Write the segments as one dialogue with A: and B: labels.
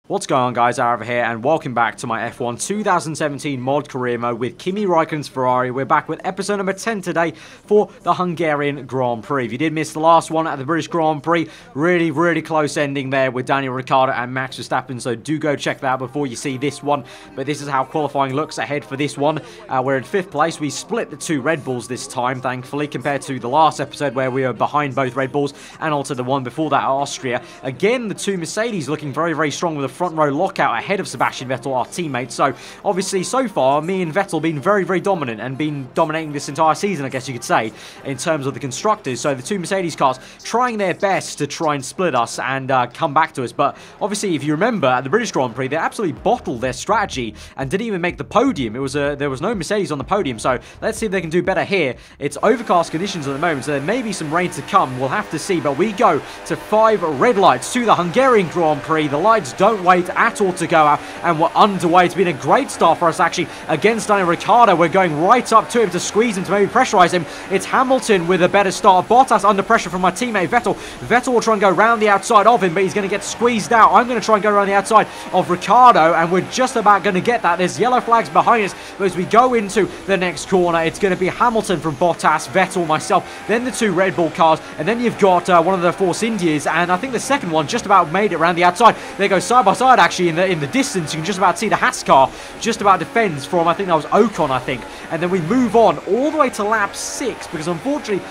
A: What's going on, guys? aarava here, and welcome back to my F1 2017 mod career mode with Kimi Raikkonen's Ferrari. We're back with episode number 10 today for the Hungarian Grand Prix. If you did miss the last one at the British Grand Prix, really close ending there with Daniel Ricciardo and Max Verstappen, so do go check that out before you see this one. But this is how qualifying looks ahead for this one. We're in 5th place. We split the 2 Red Bulls this time, thankfully, compared to the last episode where we were behind both Red Bulls and also the one before that at Austria. Again, the 2 Mercedes looking very strong with a front row lockout ahead of Sebastian Vettel, our teammate. So obviously so far me and Vettel been very dominant and been dominating this entire season, I guess you could say, in terms of the constructors. So the 2 Mercedes cars trying their best to try and split us and come back to us. But obviously, if you remember at the British Grand Prix, they absolutely bottled their strategy and didn't even make the podium. It was there was no Mercedes on the podium. So let's see if they can do better here. It's overcast conditions at the moment, so there may be some rain to come. We'll have to see. But we go to 5 red lights to the Hungarian Grand Prix. The lights don't wait at all to go out, and we're underway. It's been a great start for us actually against Daniel Ricciardo. We're going right up to him to squeeze him, to maybe pressurize him. It's Hamilton with a better start. Bottas under pressure from my teammate Vettel. Vettel will try and go round the outside of him, but he's going to get squeezed out. I'm going to try and go around the outside of Ricciardo, and we're just about going to get that. There's yellow flags behind us, but as we go into the next corner, it's going to be Hamilton from Bottas, Vettel, myself, then the 2 Red Bull cars, and then you've got one of the Force Indias, and I think the second one just about made it around the outside. They go side by side actually in the distance. You can just about see the Haas car just about defends from, I think that was Ocon, I think. And then we move on all the way to lap 6, because unfortunately,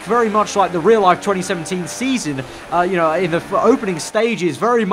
A: very much like the real life 2017 season, you know, in the opening stages, very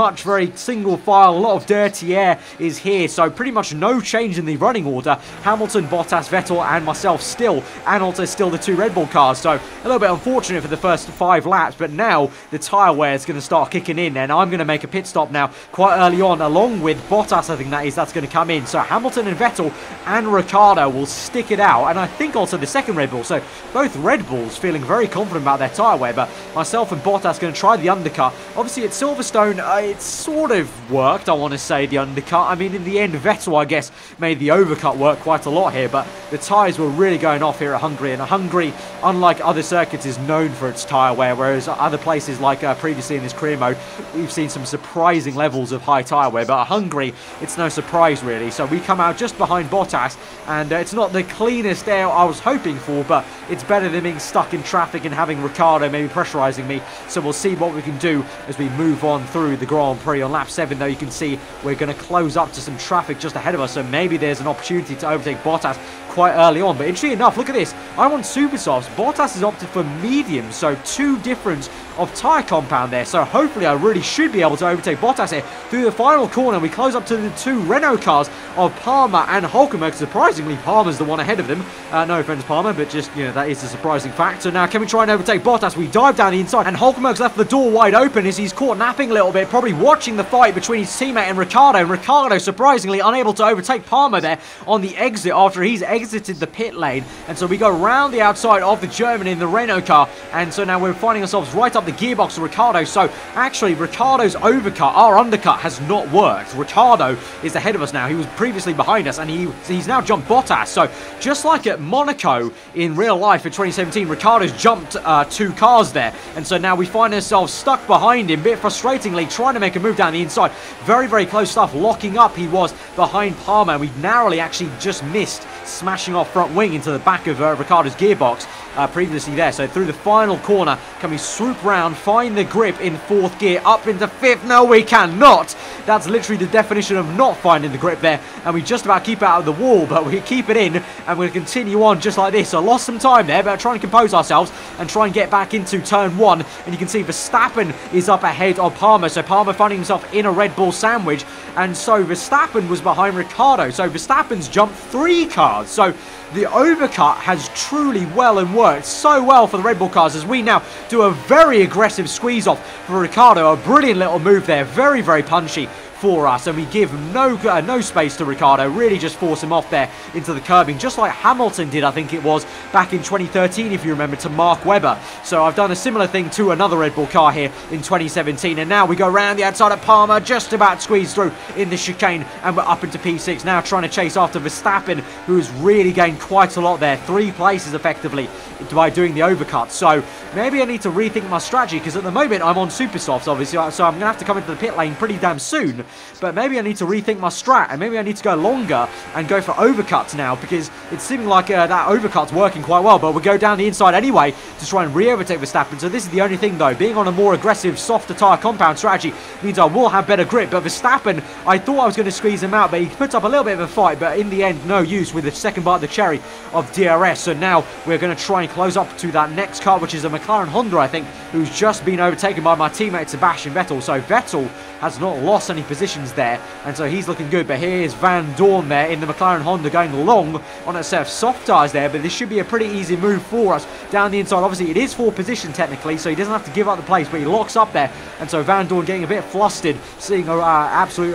A: single file, a lot of dirty air is here, so pretty much no change in the running order. Hamilton, Bottas, Vettel, and myself still, and also still the 2 Red Bull cars, so a little bit unfortunate for the first 5 laps, but now the tyre wear is going to start kicking in, and I'm going to make a pit stop now quite early on, along with Bottas, I think that's going to come in. So Hamilton and Vettel and Ricciardo will stick it out, and I think also the second Red Bull. So both Red Bulls feeling very confident about their tyre wear, but myself and Bottas going to try the undercut. Obviously at Silverstone, it sort of worked, I want to say, the undercut. I mean, in the end, Vettel, I guess, made the overcut work quite a lot here, but the tyres were really going off here at Hungary, and Hungary, unlike other circuits, is known for its tyre wear, whereas other places like previously in this career mode, we've seen some surprising levels of high tyre wear, but at Hungary, it's no surprise really. So we come out just behind Bottas, and it's not the cleanest air I was hoping for, but it's better than being stuck in traffic and having Ricciardo maybe pressurizing me. So we'll see what we can do as we move on through the Grand Prix. On lap 7 though, you can see we're going to close up to some traffic just ahead of us, so maybe there's an opportunity to overtake Bottas quite early on. But interestingly enough, look at this, I'm on super softs, Bottas has opted for mediums, so 2 difference of tyre compound there, so hopefully I really should be able to overtake Bottas here through the final corner. We close up to the 2 Renault cars of Palmer and Hulkenberg. Surprisingly, Palmer's the one ahead of them. No offense, Palmer, but just, you know, that is a surprising fact. So now, can we try and overtake Bottas? We dive down the inside, and Hulkenberg's left the door wide open as he's caught napping a little bit, probably watching the fight between his teammate and Ricciardo. And Ricciardo, surprisingly, unable to overtake Palmer there on the exit after he's exited the pit lane. And so we go round the outside of the German in the Renault car, and so now we're finding ourselves right up the gearbox of Ricciardo. So actually, Ricciardo's overcut, our undercut, has not worked. Ricciardo is ahead of us now. He was previously behind us, and he's now jumped Bottas. So just like at Monaco in real life in 2017, Ricciardo's jumped 2 cars there, and so now we find ourselves stuck behind him, a bit frustratingly, trying to make a move down the inside. Very close stuff, locking up he was behind Palmer, and we narrowly actually just missed smashing off front wing into the back of Ricciardo's gearbox previously there. So through the final corner, can we swoop round, find the grip in 4th gear, up into 5th? No, we cannot. That's literally the definition of not finding the grip there, and we just about keep it out of the wall, but we keep it in, and we'll continue on just like this. So lost some time there, but trying to compose ourselves and try and get back into turn 1, and you can see Verstappen is up ahead of Palmer, so Palmer finding himself in a Red Bull sandwich, and so Verstappen was behind Ricciardo, so Verstappen's jumped 3 cars. So the overcut has truly worked so well for the Red Bull cars, as we now do a very aggressive squeeze off for Ricciardo. A brilliant little move there, very punchy for us, and we give no space to Ricciardo, really just force him off there into the curbing, just like Hamilton did, I think it was, back in 2013, if you remember, to Mark Webber. So I've done a similar thing to another Red Bull car here in 2017, and now we go around the outside of Palmer, just about squeezed through in the chicane, and we're up into P6, now trying to chase after Verstappen, who's really gained quite a lot there, 3 places effectively by doing the overcut. So maybe I need to rethink my strategy, because at the moment I'm on super softs, obviously, so I'm going to have to come into the pit lane pretty damn soon. But maybe I need to rethink my strat, and maybe I need to go longer and go for overcuts now, because it's seeming like that overcut's working quite well. But we'll go down the inside anyway to try and re-overtake Verstappen. So this is the only thing, though. Being on a more aggressive, softer tyre compound strategy means I will have better grip. But Verstappen, I thought I was going to squeeze him out, but he puts up a little bit of a fight. But in the end, no use with the second bite of the cherry of DRS. So now we're going to try and close up to that next car, which is a McLaren Honda, I think, who's just been overtaken by my teammate Sebastian Vettel. So Vettel has not lost any positions there, and so he's looking good. But here's Vandoorne there in the McLaren Honda going long on a set of soft tyres there, but this should be a pretty easy move for us down the inside. Obviously, it is 4th position technically, so he doesn't have to give up the place, but he locks up there, and so Vandoorne getting a bit flustered, seeing an absolute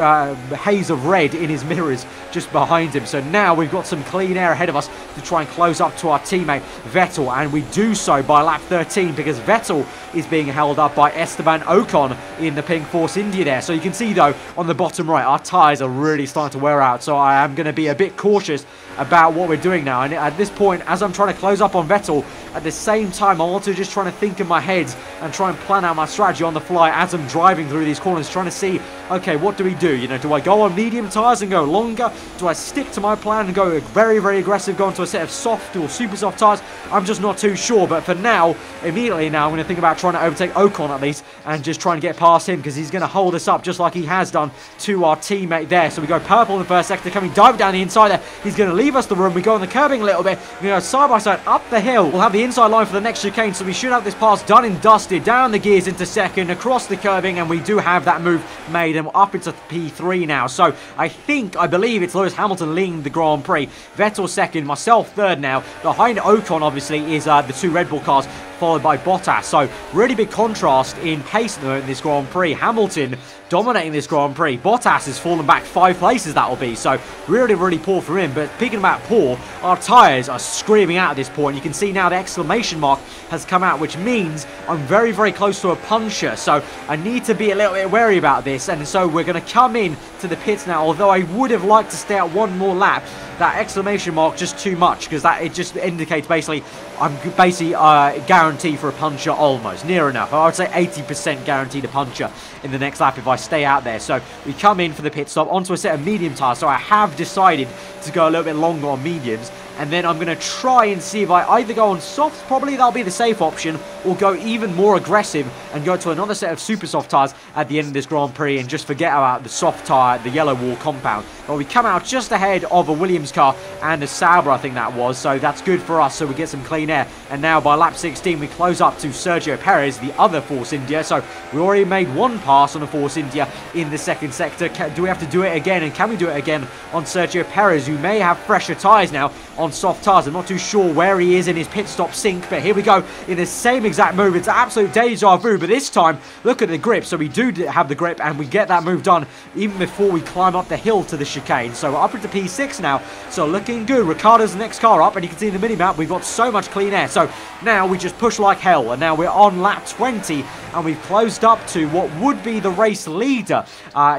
A: haze of red in his mirrors just behind him. So now we've got some clean air ahead of us to try and close up to our teammate Vettel, and we do so by lap 13, because Vettel is being held up by Esteban Ocon in the pink Force India there. So you can see, though, on the bottom right, our tyres are really starting to wear out, so I am going to be a bit cautious about what we're doing now. And at this point, as I'm trying to close up on Vettel, at the same time, I'm also just trying to think in my head and try and plan out my strategy on the fly as I'm driving through these corners, trying to see, okay, what do we do? You know, do I go on medium tyres and go longer? Do I stick to my plan and go very, very aggressive, go into a set of soft or super soft tyres? I'm just not too sure. But for now, immediately now, I'm going to think about trying to overtake Ocon at least and just try and get past him, because he's going to hold us up just like he has done to our teammate there. So we go purple in the first sector, coming dive down the inside there. He's going to leave us the room. We go on the curbing a little bit. We go side by side up the hill. We'll have the inside line for the next chicane, so we should have this pass done and dusted. Down the gears into second, across the curbing, and we do have that move made, and we're up into P3 now. So I believe it's Lewis Hamilton leading the Grand Prix. Vettel second, myself third now. Behind Ocon, obviously, is the 2 Red Bull cars, followed by Bottas. So really big contrast in pace in this Grand Prix. Hamilton dominating this Grand Prix. Bottas has fallen back 5 places, that will be. So really, really poor for him. But speaking about poor, our tyres are screaming out at this point. You can see now the exclamation mark has come out, which means I'm very, very close to a puncture. So I need to be a little bit wary about this. And so we're going to come in to the pits now. Although I would have liked to stay out one more lap, that exclamation mark just too much, because that it just indicates basically I'm basically guaranteed for a puncture, almost near enough. I would say 80% guaranteed a puncture in the next lap if I stay out there. So we come in for the pit stop onto a set of medium tyres. So I have decided to go a little bit longer on mediums, and then I'm going to try and see if I either go on softs, probably that'll be the safe option, or go even more aggressive and go to another set of super soft tyres at the end of this Grand Prix and just forget about the soft tyre, the yellow wall compound. But we come out just ahead of a Williams car and a Sauber, I think that was, so that's good for us, so we get some clean air. And now by lap 16 we close up to Sergio Perez, the other Force India. So we already made one pass on a Force India in the second sector. Do we have to do it again, and can we do it again on Sergio Perez, who may have fresher tyres now on soft tyres? I'm not too sure where he is in his pit stop sync, but here we go in the same exact move. It's absolute deja vu, but this time look at the grip. So we do have the grip, and we get that move done even before we climb up the hill to the chicane. So we're up into P6 now, so looking good. Ricciardo's the next car up, and you can see in the mini-map we've got so much clean air. So now we just push like hell, and now we're on lap 20, and we've closed up to what would be the race leader,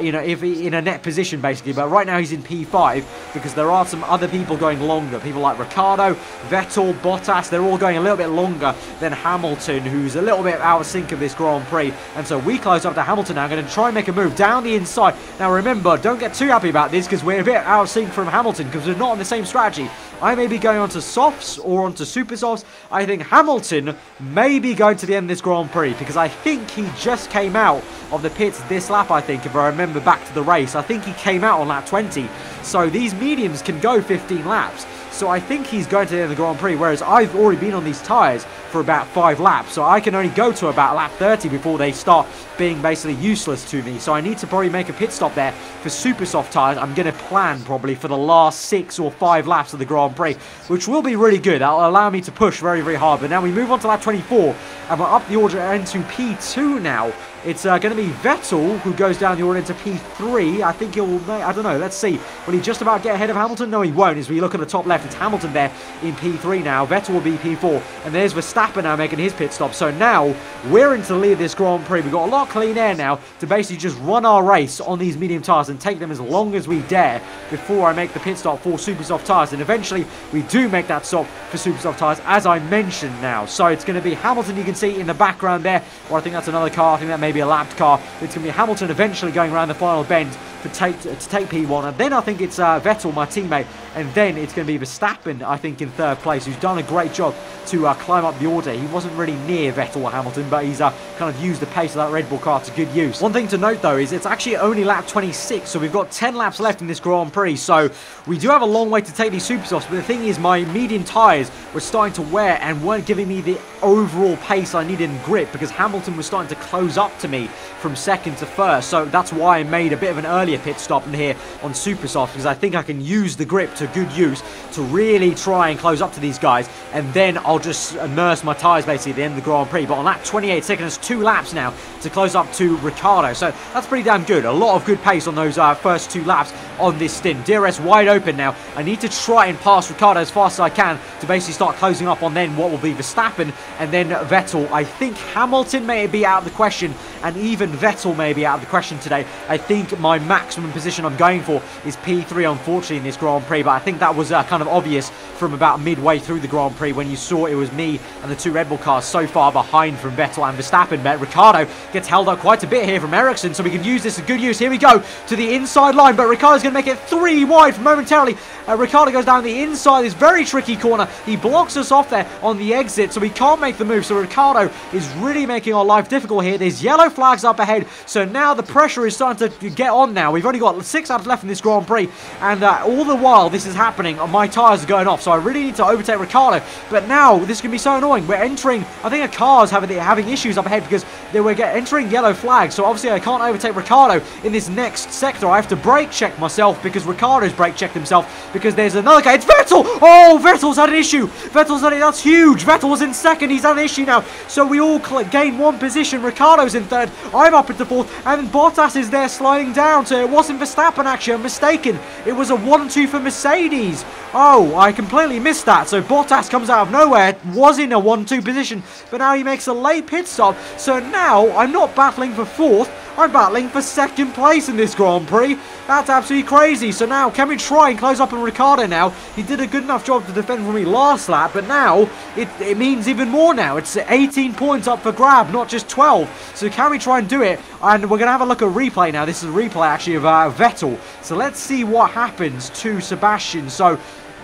A: you know, if he, in a net position basically. But right now he's in P5 because there are some other people going longer. People like Ricciardo, Vettel, Bottas, they're all going a little bit longer than Hamilton, who's a little bit out of sync of this Grand Prix. And so we close up to Hamilton now. I'm going to try and make a move down the inside. Now remember, don't get too happy about this because we're a bit out of sync from Hamilton because we're not on the same strategy. I may be going onto softs or onto super softs. I think Hamilton may be going to the end of this Grand Prix because I think he just came out of the pits this lap, I think, if I remember back to the race. I think he came out on lap 20. So these mediums can go 15 laps. So I think he's going to the end of the Grand Prix, whereas I've already been on these tyres for about 5 laps. So I can only go to about lap 30 before they start being basically useless to me. So I need to probably make a pit stop there for super soft tyres. I'm going to plan probably for the last 6 or 5 laps of the Grand Prix, which will be really good. That'll allow me to push very, very hard. But now we move on to lap 24, and we're up the order into P2 now it's going to be Vettel who goes down the order into P3. I think he'll, I don't know, let's see. Will he just about get ahead of Hamilton? No, he won't. As we look at the top left, it's Hamilton there in P3 now. Vettel will be P4. And there's Verstappen now making his pit stop. So now we're into the lead of this Grand Prix. We've got a lot of clean air now to basically just run our race on these medium tyres and take them as long as we dare before I make the pit stop for super soft tyres. And eventually we do make that stop for super soft tyres, as I mentioned now. So it's going to be Hamilton, you can see in the background there, or I think that's another car. I think that may be a lapped car. It's going to be Hamilton eventually going around the final bend to take P1, and then I think it's Vettel, my teammate, and then it's going to be Verstappen, I think, in third place, who's done a great job to climb up the order. He wasn't really near Vettel or Hamilton, but he's kind of used the pace of that Red Bull car to good use. One thing to note, though, is it's actually only lap 26, so we've got 10 laps left in this Grand Prix, so we do have a long way to take these super softs, but the thing is, my medium tyres were starting to wear and weren't giving me the overall pace I needed in grip, because Hamilton was starting to close up to me from second to first, so that's why I made a bit of an earlier pit stop in here on super soft, because I think I can use the grip to good use to really try and close up to these guys, and then I'll just immerse my tyres basically at the end of the Grand Prix. But on lap 28 seconds, 2 laps now to close up to Ricciardo, so that's pretty damn good. A lot of good pace on those first 2 laps on this stint. DRS wide open now. I need to try and pass Ricciardo as fast as I can to basically start closing up on then what will be Verstappen and then Vettel. I think Hamilton may be out of the question, and even Vettel may be out of the question today. I think my maximum position I'm going for is P3, unfortunately, in this Grand Prix, but I think that was kind of obvious from about midway through the Grand Prix when you saw it was me and the 2 Red Bull cars so far behind from Vettel and Verstappen. But Ricciardo gets held up quite a bit here from Ericsson, so we can use this as good use. Here we go to the inside line, but Ricciardo's going to make it 3 wide momentarily. Ricciardo goes down the inside, this very tricky corner. He blocks us off there on the exit, so we can't make the move. So Ricciardo is really making our life difficult here. There's yellow flags up ahead, so now the pressure is starting to get on now. We've only got 6 laps left in this Grand Prix, and all the while this is happening, my tyres are going off, so I really need to overtake Ricciardo. But now this can be so annoying. We're entering, I think a car's having issues up ahead because they were entering yellow flags, so obviously I can't overtake Ricciardo in this next sector. I have to brake check myself because Ricciardo's brake checked himself, because there's another guy. It's Vettel! Oh, Vettel's had an issue. Vettel's had it. That's huge. Vettel was in second. He's had an issue now. So we all gain 1 position. Ricciardo's in third. I'm up into fourth. And Bottas is there sliding down. So it wasn't Verstappen, actually. I'm mistaken. It was a 1-2 for Mercedes. Oh, I completely missed that. So Bottas comes out of nowhere, was in a 1-2 position, but now he makes a late pit stop. So now I'm not battling for fourth. I'm battling for second place in this Grand Prix. That's absolutely crazy. So now, can we try and close up on Ricciardo now? He did a good enough job to defend for me last lap, but now it means even more now. It's 18 points up for grab, not just 12. So can we try and do it? And we're going to have a look at replay now. This is a replay, actually, of Vettel. So let's see what happens to Sebastian. So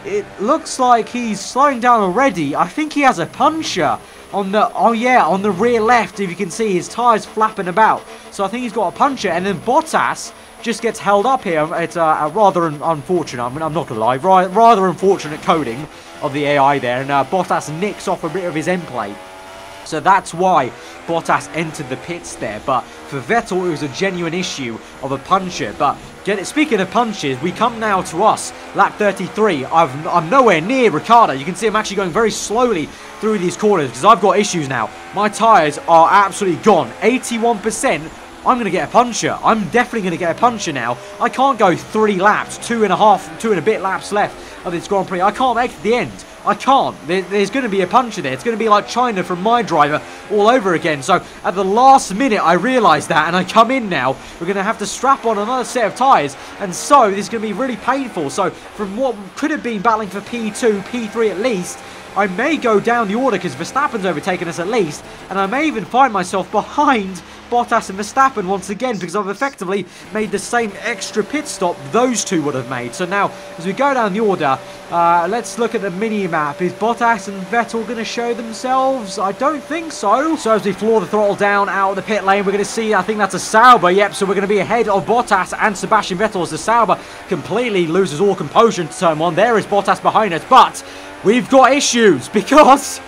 A: it looks like he's slowing down already. I think he has a puncture on the, on the rear left. If you can see, his tyres flapping about. So I think he's got a puncture, and then Bottas just gets held up here. It's rather unfortunate. I mean, I'm not going to lie. Rather unfortunate coding of the AI there, and Bottas nicks off a bit of his end plate. So that's why Bottas entered the pits there. But for Vettel, it was a genuine issue of a puncture. But speaking of punches, we come now to us, lap 33. I'm nowhere near Ricciardo. You can see I'm actually going very slowly through these corners because I've got issues now. My tyres are absolutely gone. 81%. I'm going to get a puncture. I'm definitely going to get a puncture now. I can't go 3 laps, 2 and a bit laps left of this Grand Prix. I can't make it to the end. I can't. There's going to be a puncture there. It's going to be like China from my driver all over again. So at the last minute, I realised that, and I come in now. We're going to have to strap on another set of tyres, and so this is going to be really painful. So from what could have been battling for P2, P3 at least, I may go down the order because Verstappen's overtaken us at least, and I may even find myself behind Bottas and Verstappen once again because I've effectively made the same extra pit stop those two would have made. So now, as we go down the order, let's look at the mini-map. Is Bottas and Vettel going to show themselves? I don't think so. So as we floor the throttle down out of the pit lane, we're going to see, I think that's a Sauber. Yep, so we're going to be ahead of Bottas and Sebastian Vettel as the Sauber completely loses all composure into turn 1. There is Bottas behind us, but we've got issues because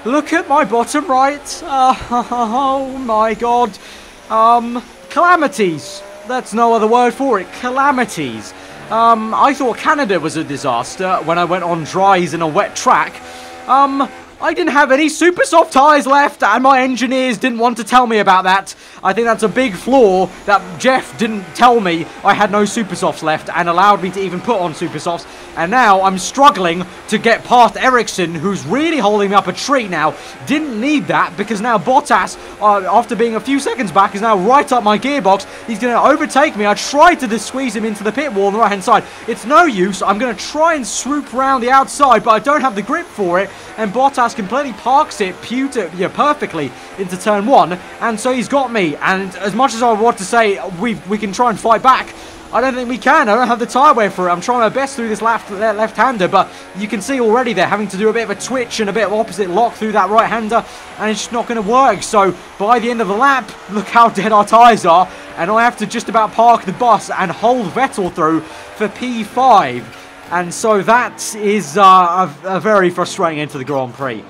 A: look at my bottom right. Oh my god. Calamities. That's no other word for it. Calamities. I thought Canada was a disaster when I went on dries in a wet track. I didn't have any super soft tyres left, and my engineers didn't want to tell me about that. I think that's a big flaw that Jeff didn't tell me I had no super softs left and allowed me to even put on super softs. And now I'm struggling to get past Ericsson, who's really holding me up a treat now. Didn't need that, because now Bottas, after being a few seconds back, is now right up my gearbox. He's going to overtake me. I tried to just squeeze him into the pit wall on the right-hand side. It's no use. I'm going to try and swoop around the outside, but I don't have the grip for it. And Bottas completely parks it perfectly into turn 1. And so he's got me. And as much as I want to say we can try and fight back, I don't think we can. I don't have the tyre wear for it. I'm trying my best through this left-hander, but you can see already they're having to do a bit of a twitch and a bit of opposite lock through that right-hander, and it's just not going to work. So by the end of the lap, look how dead our tyres are, and I have to just about park the bus and hold Vettel through for P5. And so that is a very frustrating end to the Grand Prix.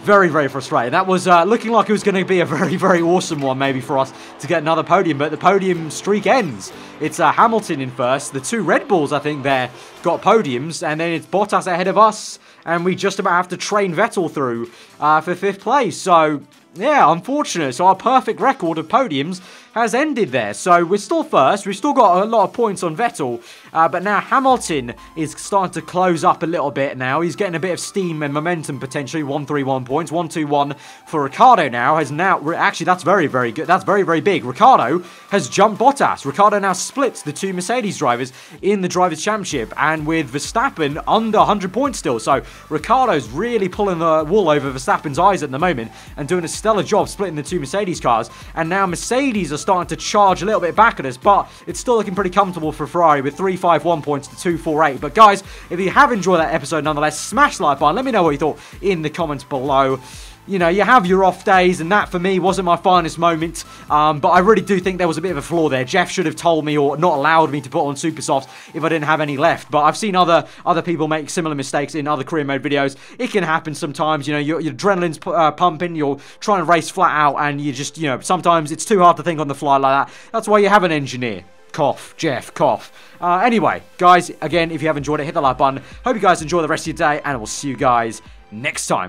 A: Very, very frustrating. That was looking like it was going to be a very, very awesome one maybe for us to get another podium, but the podium streak ends. It's Hamilton in first. The 2 Red Bulls, I think, there got podiums, and then it's Bottas ahead of us, and we just about have to train Vettel through for 5th place. So, yeah, unfortunate. So our perfect record of podiums has ended there. So we're still first. We've still got a lot of points on Vettel. But now Hamilton is starting to close up a little bit now. He's getting a bit of steam and momentum potentially. 131 points. 121 for Ricciardo now. Actually, that's very, very good. That's very, very big. Ricciardo has jumped Bottas. Ricciardo now splits the 2 Mercedes drivers in the Drivers' Championship. And with Verstappen under 100 points still. So Ricciardo's really pulling the wool over Verstappen's eyes at the moment and doing a stellar job splitting the 2 Mercedes cars. And now Mercedes are starting to charge a little bit back at us, but it's still looking pretty comfortable for Ferrari with 351 points to 248. But guys, if you have enjoyed that episode nonetheless, smash the like button. Let me know what you thought in the comments below. You know, you have your off days, and that for me wasn't my finest moment, but I really do think there was a bit of a flaw there. Jeff should have told me or not allowed me to put on super softs if I didn't have any left, but I've seen other people make similar mistakes in other career mode videos. It can happen sometimes. You know, your adrenaline's pumping, you're trying to race flat out, and you just, you know, sometimes it's too hard to think on the fly like that. That's why you have an engineer. Cough, Jeff, cough. Anyway, guys, again, if you have enjoyed it, hit the like button. Hope you guys enjoy the rest of your day, and we'll see you guys next time.